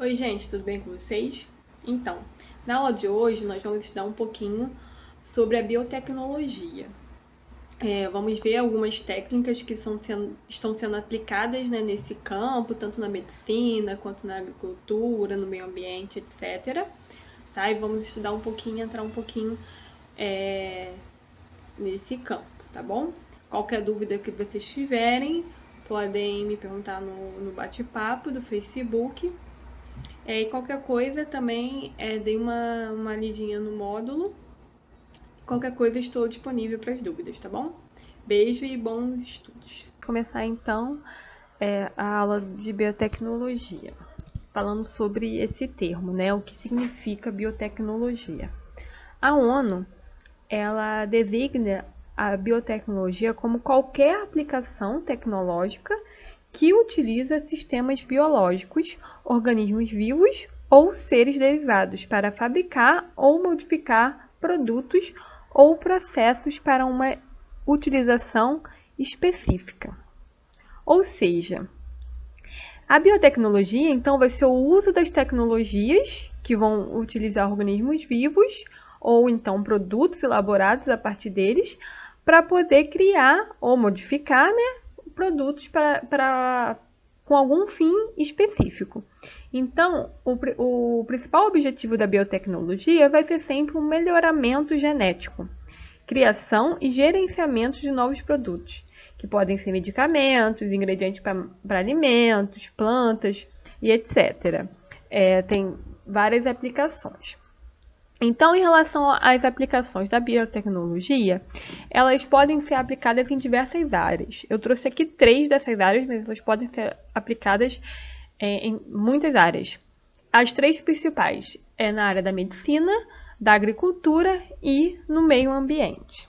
Oi, gente, tudo bem com vocês? Então, na aula de hoje nós vamos estudar um pouquinho sobre a biotecnologia. Vamos ver algumas técnicas que estão sendo aplicadas, né, nesse campo, tanto na medicina quanto na agricultura, no meio ambiente, etc. Tá? E vamos estudar um pouquinho, entrar um pouquinho nesse campo, tá bom? Qualquer dúvida que vocês tiverem, podem me perguntar no bate-papo do Facebook. E qualquer coisa também, dei uma lidinha no módulo. Qualquer coisa estou disponível para as dúvidas, tá bom? Beijo e bons estudos. Vou começar então a aula de biotecnologia, falando sobre esse termo, né? O que significa biotecnologia. A ONU, ela designa a biotecnologia como qualquer aplicação tecnológica que utiliza sistemas biológicos, organismos vivos ou seres derivados para fabricar ou modificar produtos ou processos para uma utilização específica. Ou seja, a biotecnologia, então, vai ser o uso das tecnologias que vão utilizar organismos vivos ou, então, produtos elaborados a partir deles para poder criar ou modificar, né, produtos com algum fim específico. Então, o principal objetivo da biotecnologia vai ser sempre um melhoramento genético, criação e gerenciamento de novos produtos, que podem ser medicamentos, ingredientes para alimentos, plantas e etc. Tem várias aplicações. Então, em relação às aplicações da biotecnologia, elas podem ser aplicadas em diversas áreas. Eu trouxe aqui 3 dessas áreas, mas elas podem ser aplicadas em muitas áreas. As 3 principais é na área da medicina, da agricultura e no meio ambiente.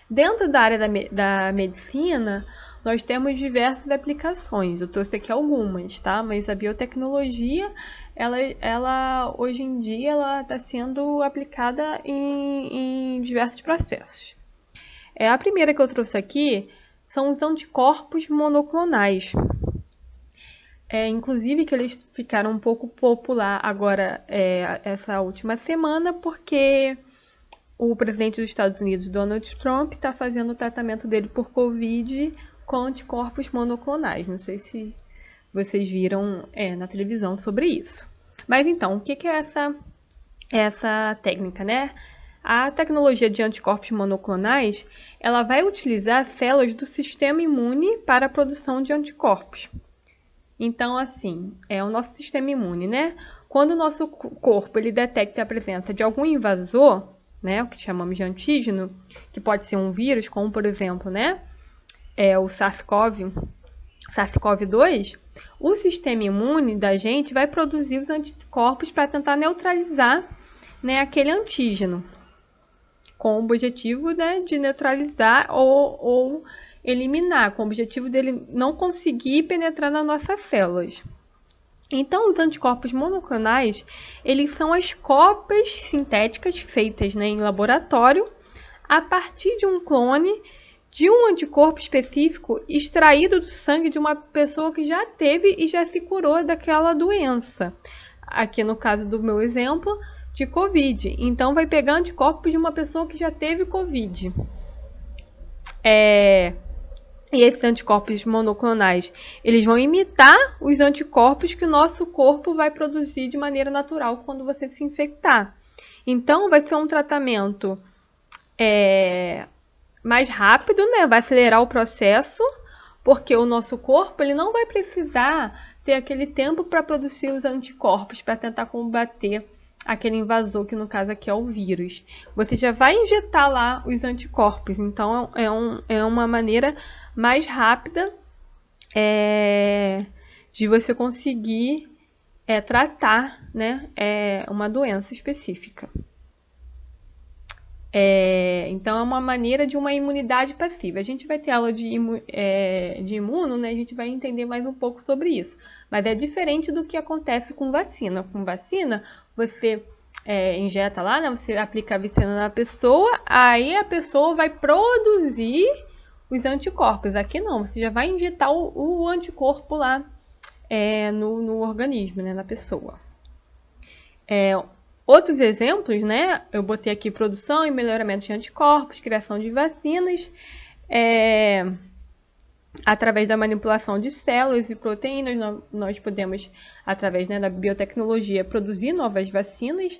Dentro da área da medicina, nós temos diversas aplicações. Eu trouxe aqui algumas, tá? Mas a biotecnologia, ela hoje em dia, ela está sendo aplicada em diversos processos. A primeira que eu trouxe aqui são os anticorpos monoclonais. Inclusive que eles ficaram um pouco popular agora, essa última semana, porque o presidente dos Estados Unidos, Donald Trump, está fazendo o tratamento dele por Covid com anticorpos monoclonais. Não sei se vocês viram na televisão sobre isso. Mas então, o que é essa técnica, né? A tecnologia de anticorpos monoclonais, ela vai utilizar células do sistema imune para a produção de anticorpos. Então, assim, é o nosso sistema imune, né? Quando o nosso corpo ele detecta a presença de algum invasor, né, o que chamamos de antígeno, que pode ser um vírus, como por exemplo, né, o SARS-CoV-2, o sistema imune da gente vai produzir os anticorpos para tentar neutralizar, né, aquele antígeno, com o objetivo, né, de neutralizar ou eliminar, com o objetivo dele não conseguir penetrar nas nossas células. Então, os anticorpos monoclonais, eles são as cópias sintéticas feitas, né, em laboratório a partir de um clone de um anticorpo específico extraído do sangue de uma pessoa que já teve e já se curou daquela doença. Aqui no caso do meu exemplo, de Covid. Então, vai pegar anticorpos de uma pessoa que já teve Covid. E esses anticorpos monoclonais, eles vão imitar os anticorpos que o nosso corpo vai produzir de maneira natural quando você se infectar. Então, vai ser um tratamento mais rápido, né? Vai acelerar o processo, porque o nosso corpo ele não vai precisar ter aquele tempo para produzir os anticorpos, para tentar combater aquele invasor, que no caso aqui é o vírus. Você já vai injetar lá os anticorpos, então é uma maneira mais rápida de você conseguir tratar, né, uma doença específica. Então é uma maneira de uma imunidade passiva. A gente vai ter aula de imuno, né? A gente vai entender mais um pouco sobre isso. Mas é diferente do que acontece com vacina. Com vacina, você injeta lá, né? Você aplica a vacina na pessoa, aí a pessoa vai produzir os anticorpos. Aqui não, você já vai injetar o anticorpo lá no organismo, né, na pessoa. Outros exemplos, né, eu botei aqui produção e melhoramento de anticorpos, criação de vacinas, através da manipulação de células e proteínas, nós podemos, através, né, da biotecnologia, produzir novas vacinas.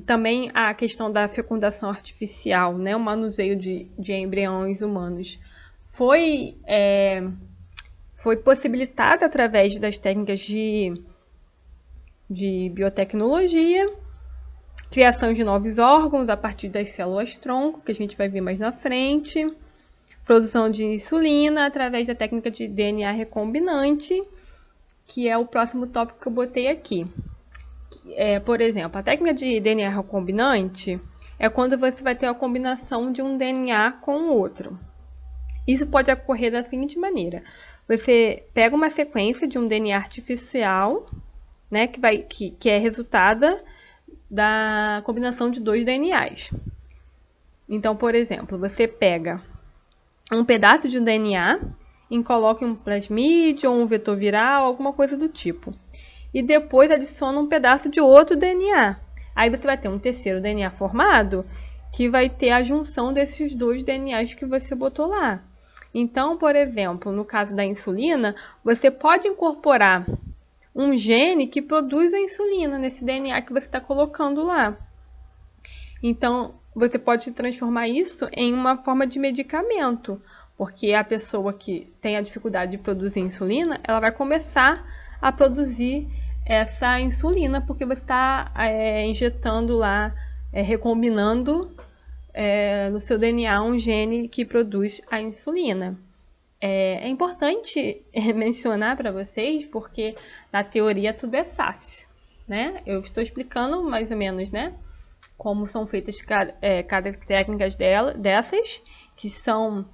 Também a questão da fecundação artificial, né, o manuseio de embriões humanos foi possibilitada através das técnicas de biotecnologia, criação de novos órgãos a partir das células-tronco, que a gente vai ver mais na frente, produção de insulina através da técnica de DNA recombinante, que é o próximo tópico que eu botei aqui. Por exemplo, a técnica de DNA recombinante é quando você vai ter a combinação de um DNA com o outro. Isso pode ocorrer da seguinte maneira: você pega uma sequência de um DNA artificial, né, que é resultada da combinação de 2 DNAs. Então, por exemplo, você pega um pedaço de um DNA e coloca um plasmídio ou um vetor viral, alguma coisa do tipo. E depois adiciona um pedaço de outro DNA. Aí você vai ter um terceiro DNA formado, que vai ter a junção desses 2 DNAs que você botou lá. Então, por exemplo, no caso da insulina, você pode incorporar um gene que produz a insulina nesse DNA que você está colocando lá. Então, você pode transformar isso em uma forma de medicamento, porque a pessoa que tem a dificuldade de produzir insulina, ela vai começar a produzir essa insulina, porque você está injetando lá, recombinando no seu DNA um gene que produz a insulina. É importante mencionar para vocês, porque na teoria tudo é fácil, né? Eu estou explicando mais ou menos, né, como são feitas cada técnicas dessas, que são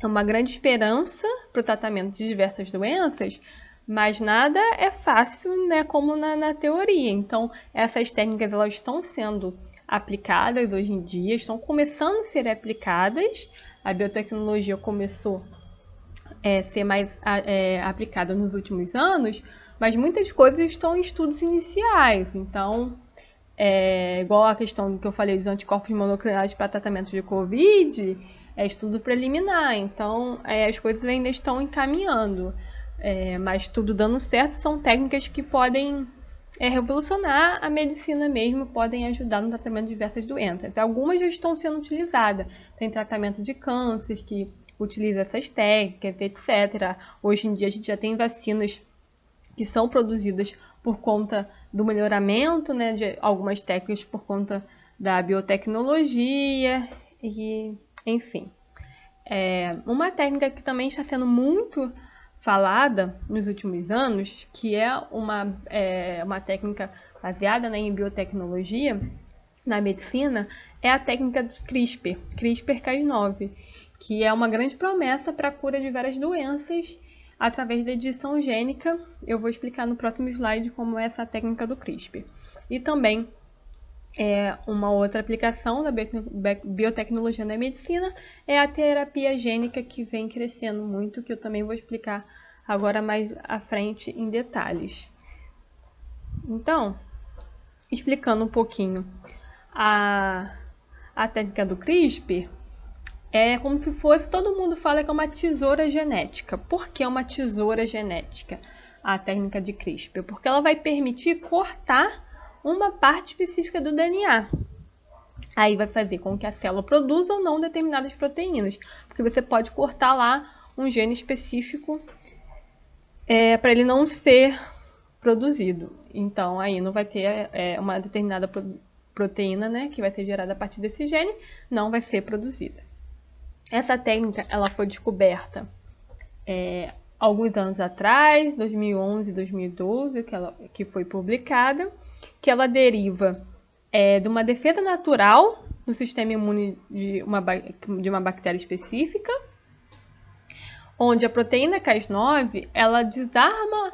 uma grande esperança para o tratamento de diversas doenças, mas nada é fácil, né, como na teoria. Então, essas técnicas elas estão sendo aplicadas hoje em dia, estão começando a ser aplicadas. A biotecnologia começou a ser mais aplicada nos últimos anos, mas muitas coisas estão em estudos iniciais. Então, igual a questão que eu falei dos anticorpos monoclonais para tratamento de Covid, é estudo preliminar. Então, as coisas ainda estão encaminhando. Mas tudo dando certo, são técnicas que podem revolucionar a medicina mesmo, podem ajudar no tratamento de diversas doenças. Algumas já estão sendo utilizadas. Tem tratamento de câncer que utiliza essas técnicas, etc. Hoje em dia a gente já tem vacinas que são produzidas por conta do melhoramento, né, de algumas técnicas por conta da biotecnologia, e, enfim. Uma técnica que também está sendo muito falada nos últimos anos, que é uma técnica baseada, né, em biotecnologia na medicina, é a técnica do CRISPR-Cas9, que é uma grande promessa para a cura de várias doenças através da edição gênica. Eu vou explicar no próximo slide como é essa técnica do CRISPR. E também uma outra aplicação da biotecnologia na medicina é a terapia gênica, que vem crescendo muito, que eu também vou explicar agora mais à frente em detalhes. Então, explicando um pouquinho a técnica do CRISPR, é como se fosse, todo mundo fala que é uma tesoura genética. Por que uma tesoura genética? A técnica de CRISPR, porque ela vai permitir cortar uma parte específica do DNA. Aí vai fazer com que a célula produza ou não determinadas proteínas, porque você pode cortar lá um gene específico para ele não ser produzido. Então aí não vai ter uma determinada proteína, né, que vai ser gerada a partir desse gene, não vai ser produzida. Essa técnica ela foi descoberta alguns anos atrás, 2011, 2012, que foi publicada, que ela deriva de uma defesa natural no sistema imune de uma bactéria específica, onde a proteína Cas9 ela desarma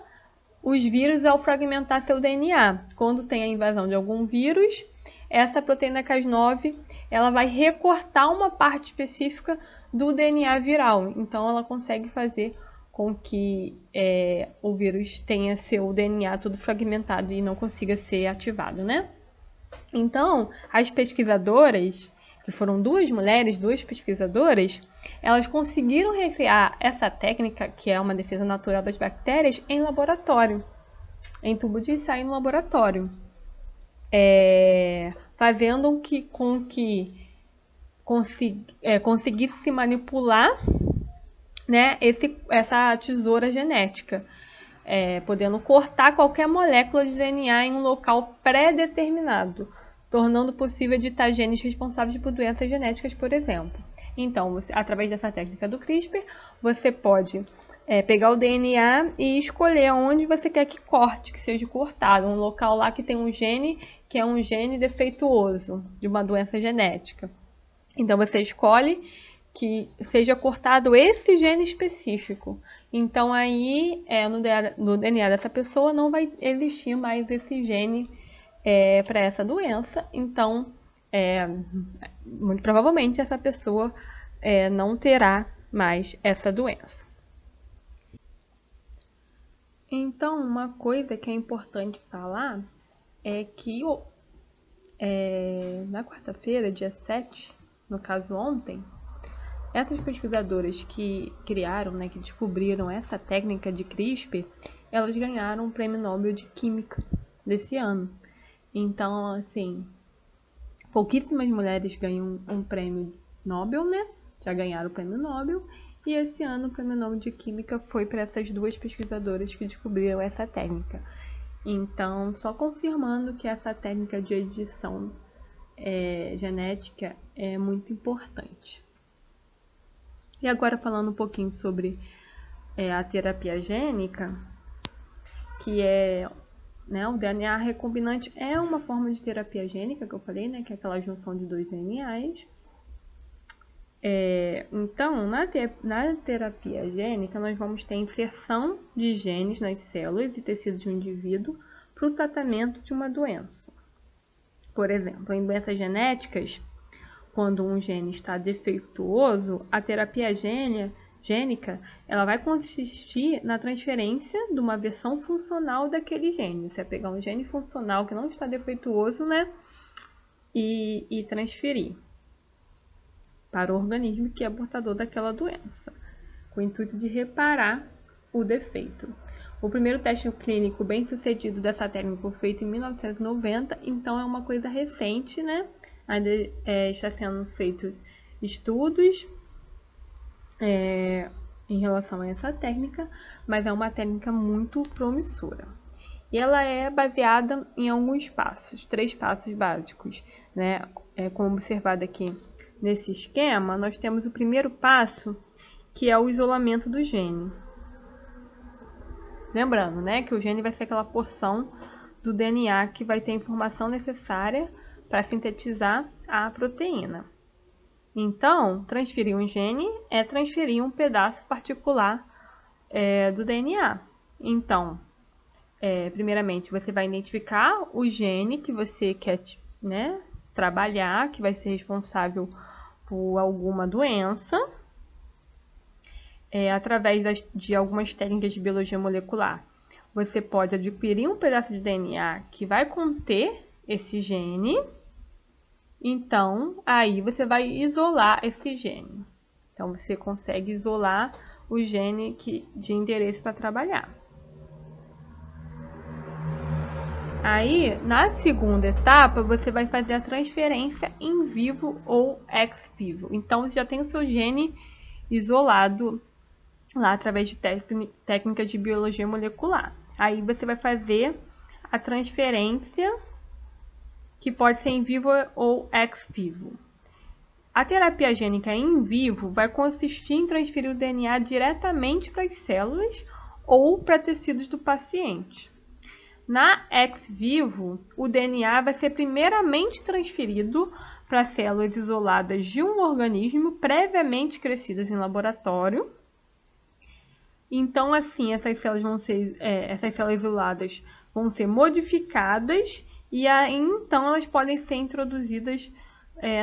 os vírus ao fragmentar seu DNA. Quando tem a invasão de algum vírus, essa proteína Cas9 ela vai recortar uma parte específica do DNA viral. Então, ela consegue fazer com que o vírus tenha seu DNA todo fragmentado e não consiga ser ativado, né? Então, as pesquisadoras, que foram duas mulheres, duas pesquisadoras, elas conseguiram recriar essa técnica, que é uma defesa natural das bactérias, em laboratório, em tubo de ensaio no laboratório, fazendo com que conseguisse manipular, né, essa tesoura genética, podendo cortar qualquer molécula de DNA em um local pré-determinado, tornando possível editar genes responsáveis por doenças genéticas, por exemplo. Então, através dessa técnica do CRISPR, você pode pegar o DNA e escolher onde você quer que corte, que seja cortado, um local lá que tem um gene que é um gene defeituoso de uma doença genética. Então, você escolhe que seja cortado esse gene específico. Então, aí, no DNA dessa pessoa não vai existir mais esse gene para essa doença. Então, muito provavelmente, essa pessoa não terá mais essa doença. Então, uma coisa que é importante falar é que na quarta-feira, dia 7, no caso ontem, essas pesquisadoras que criaram, né, que descobriram essa técnica de CRISPR, elas ganharam o Prêmio Nobel de Química desse ano. Então, assim, pouquíssimas mulheres ganham um prêmio Nobel, né? Já ganharam o Prêmio Nobel. E esse ano o Prêmio Nobel de Química foi para essas duas pesquisadoras que descobriram essa técnica. Então, só confirmando que essa técnica de edição genética é muito importante. E agora falando um pouquinho sobre a terapia gênica, que o DNA recombinante é uma forma de terapia gênica, que eu falei, né, que é aquela junção de dois DNAs. Então, na terapia gênica, nós vamos ter inserção de genes nas células e tecidos de um indivíduo para o tratamento de uma doença. Por exemplo, em doenças genéticas, quando um gene está defeituoso, a terapia gênica ela vai consistir na transferência de uma versão funcional daquele gene. Você vai pegar um gene funcional que não está defeituoso, né, e transferir para o organismo que é portador daquela doença, com o intuito de reparar o defeito. O primeiro teste clínico bem sucedido dessa técnica foi feito em 1990, então é uma coisa recente, né? Ainda está sendo feitos estudos em relação a essa técnica, mas é uma técnica muito promissora. E ela é baseada em alguns passos, 3 passos básicos, né? Como observado aqui nesse esquema, nós temos o primeiro passo, que é o isolamento do gene. Lembrando, né, que o gene vai ser aquela porção do DNA que vai ter a informação necessária para sintetizar a proteína. Então, transferir um gene é transferir um pedaço particular do DNA. Então, primeiramente, você vai identificar o gene que você quer, né, trabalhar, que vai ser responsável por alguma doença, através de algumas técnicas de biologia molecular. Você pode adquirir um pedaço de DNA que vai conter esse gene, então aí você vai isolar esse gene. Então você consegue isolar o gene de interesse para trabalhar. Aí, na segunda etapa, você vai fazer a transferência in vivo ou ex vivo. Então, você já tem o seu gene isolado lá através de técnicas de biologia molecular. Aí, você vai fazer a transferência, que pode ser in vivo ou ex vivo. A terapia gênica in vivo vai consistir em transferir o DNA diretamente para as células ou para tecidos do paciente. Na ex vivo, o DNA vai ser primeiramente transferido para células isoladas de um organismo previamente crescidas em laboratório. Então, assim, essas células isoladas vão ser modificadas e aí, então, elas podem ser introduzidas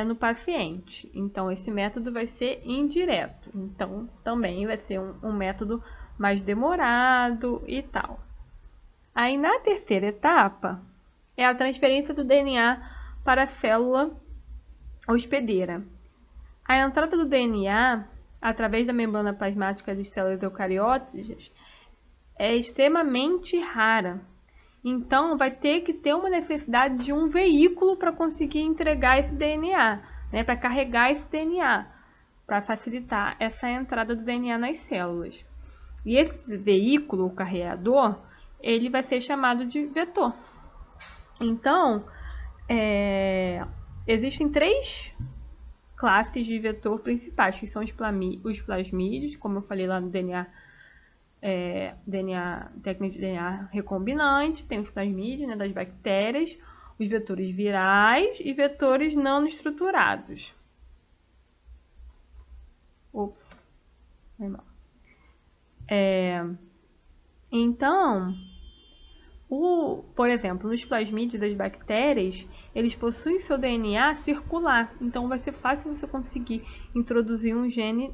no paciente. Então, esse método vai ser indireto. Então, também vai ser um método mais demorado e tal. Aí na terceira etapa é a transferência do DNA para a célula hospedeira. A entrada do DNA através da membrana plasmática das células eucarióticas é extremamente rara. Então, vai ter que ter uma necessidade de um veículo para conseguir entregar esse DNA, né, para carregar esse DNA, para facilitar essa entrada do DNA nas células. E esse veículo, o carreador, ele vai ser chamado de vetor. Então, existem 3 classes de vetor principais, que são os plasmídeos, como eu falei lá no DNA, técnica de DNA recombinante, tem os plasmídeos, né, das bactérias, os vetores virais e vetores nanoestruturados. Ops, foi mal. Então, por exemplo, nos plasmídeos das bactérias, eles possuem seu DNA circular, então vai ser fácil você conseguir introduzir um gene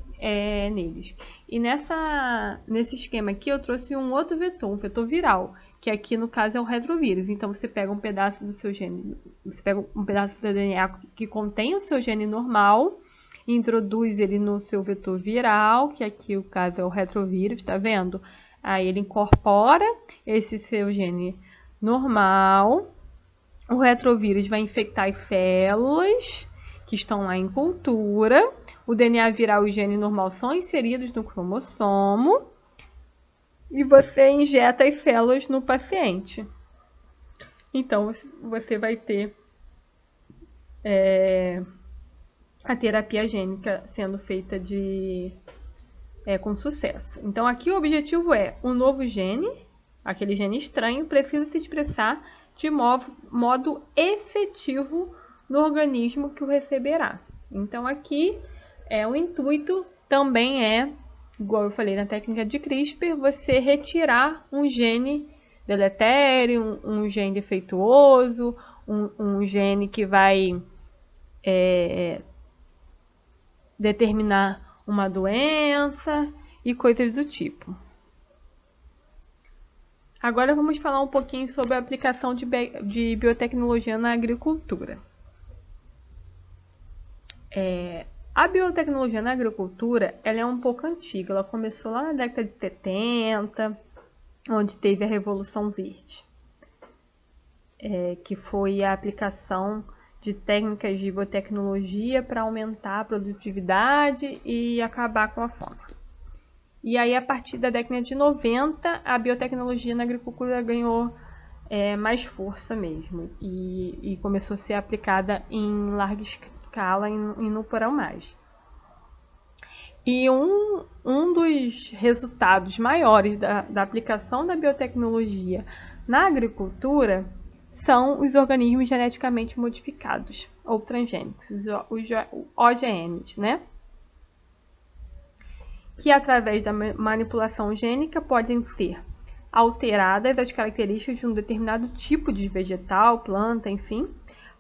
neles. E nesse esquema aqui eu trouxe um outro vetor, um vetor viral, que aqui no caso é o retrovírus. Então você pega um pedaço do seu gene, você pega um pedaço do DNA que contém o seu gene normal, e introduz ele no seu vetor viral, que aqui o caso é o retrovírus, tá vendo? Aí ele incorpora esse seu gene normal, o retrovírus vai infectar as células que estão lá em cultura, o DNA viral e o gene normal são inseridos no cromossomo e você injeta as células no paciente. Então você vai ter a terapia gênica sendo feita com sucesso. Então aqui o objetivo é o novo gene, aquele gene estranho, precisa se expressar de modo efetivo no organismo que o receberá. Então aqui o intuito também igual eu falei na técnica de CRISPR, você retirar um gene deletério, um gene defeituoso, um gene que vai determinar uma doença e coisas do tipo. Agora vamos falar um pouquinho sobre a aplicação de biotecnologia na agricultura. A biotecnologia na agricultura ela é um pouco antiga, ela começou lá na década de 70, onde teve a Revolução Verde, que foi a aplicação de técnicas de biotecnologia para aumentar a produtividade e acabar com a fome. E aí, a partir da década de 90, a biotecnologia na agricultura ganhou mais força mesmo e começou a ser aplicada em larga escala e no porão mais. E um dos resultados maiores da aplicação da biotecnologia na agricultura são os organismos geneticamente modificados ou transgênicos, os OGMs, né? Que através da manipulação gênica podem ser alteradas as características de um determinado tipo de vegetal, planta, enfim,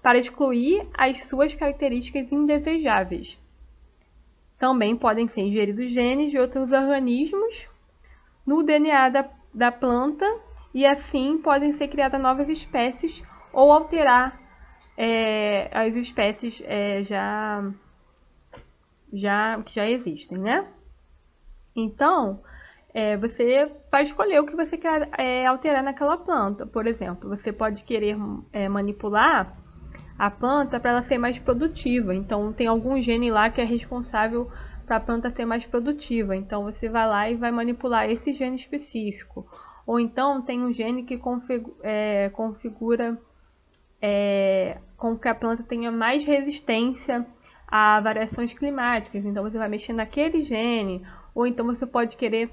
para excluir as suas características indesejáveis. Também podem ser ingeridos genes de outros organismos no DNA da planta e assim podem ser criadas novas espécies ou alterar as espécies que já existem, né? Então, você vai escolher o que você quer alterar naquela planta. Por exemplo, você pode querer manipular a planta para ela ser mais produtiva. Então, tem algum gene lá que é responsável para a planta ser mais produtiva. Então, você vai lá e vai manipular esse gene específico. Ou então, tem um gene que configura com que a planta tenha mais resistência a variações climáticas. Então, você vai mexer naquele gene. Ou então, você pode querer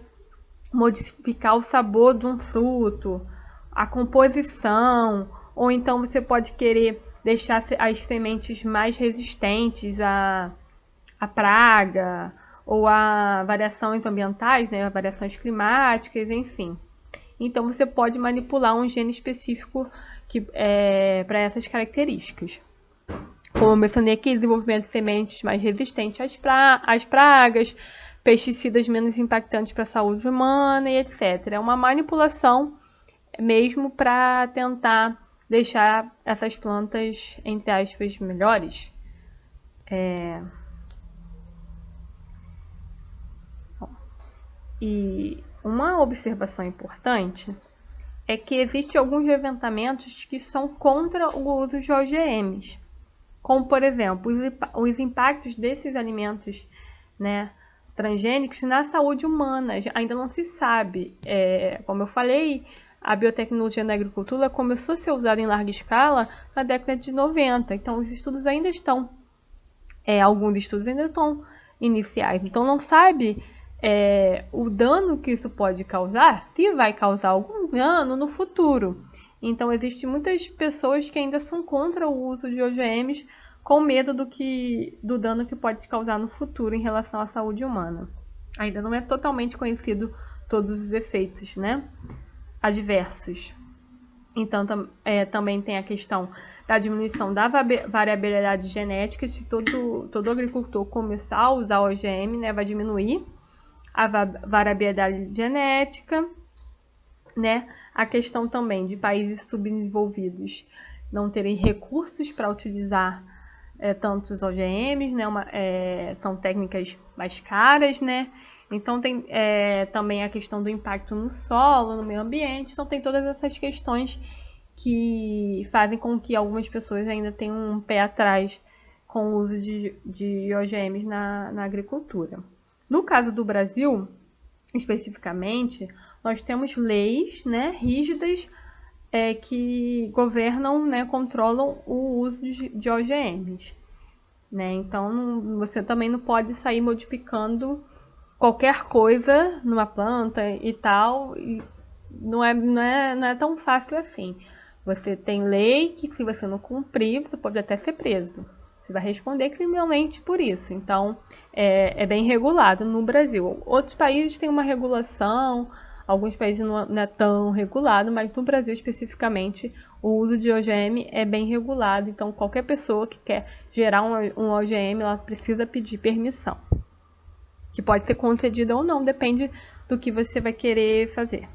modificar o sabor de um fruto, a composição. Ou então, você pode querer deixar as sementes mais resistentes à praga ou a variações ambientais, né, variações climáticas, enfim. Então, você pode manipular um gene específico para essas características. Como eu mencionei aqui, desenvolvimento de sementes mais resistentes às pragas, pesticidas menos impactantes para a saúde humana e etc. É uma manipulação mesmo para tentar deixar essas plantas, entre aspas, melhores. E uma observação importante é que existem alguns levantamentos que são contra o uso de OGMs, como, por exemplo, os impactos desses alimentos, né, transgênicos na saúde humana. Ainda não se sabe. Como eu falei, a biotecnologia na agricultura começou a ser usada em larga escala na década de 90, então os estudos ainda estão, alguns estudos ainda estão iniciais, então não sabe o dano que isso pode causar, se vai causar algum dano no futuro. Então existem muitas pessoas que ainda são contra o uso de OGMs, com medo do dano que pode causar no futuro em relação à saúde humana. Ainda não é totalmente conhecido todos os efeitos, né, adversos. Então também tem a questão da diminuição da variabilidade genética. Se todo agricultor começar a usar OGM, né, vai diminuir a variabilidade genética, né? A questão também de países subdesenvolvidos não terem recursos para utilizar tantos OGMs, né? São técnicas mais caras, né? Então tem também a questão do impacto no solo, no meio ambiente. Então tem todas essas questões que fazem com que algumas pessoas ainda tenham um pé atrás com o uso de OGMs na agricultura. No caso do Brasil, especificamente, nós temos leis, né, rígidas que governam, né, controlam o uso de OGMs. Né? Então, você também não pode sair modificando qualquer coisa numa planta e tal. E não é tão fácil assim. Você tem lei que, se você não cumprir, você pode até ser preso. Você vai responder criminalmente por isso. Então, é bem regulado no Brasil. Outros países têm uma regulação, alguns países não é tão regulado, mas no Brasil especificamente, o uso de OGM é bem regulado. Então, qualquer pessoa que quer gerar um OGM, ela precisa pedir permissão, que pode ser concedida ou não, depende do que você vai querer fazer.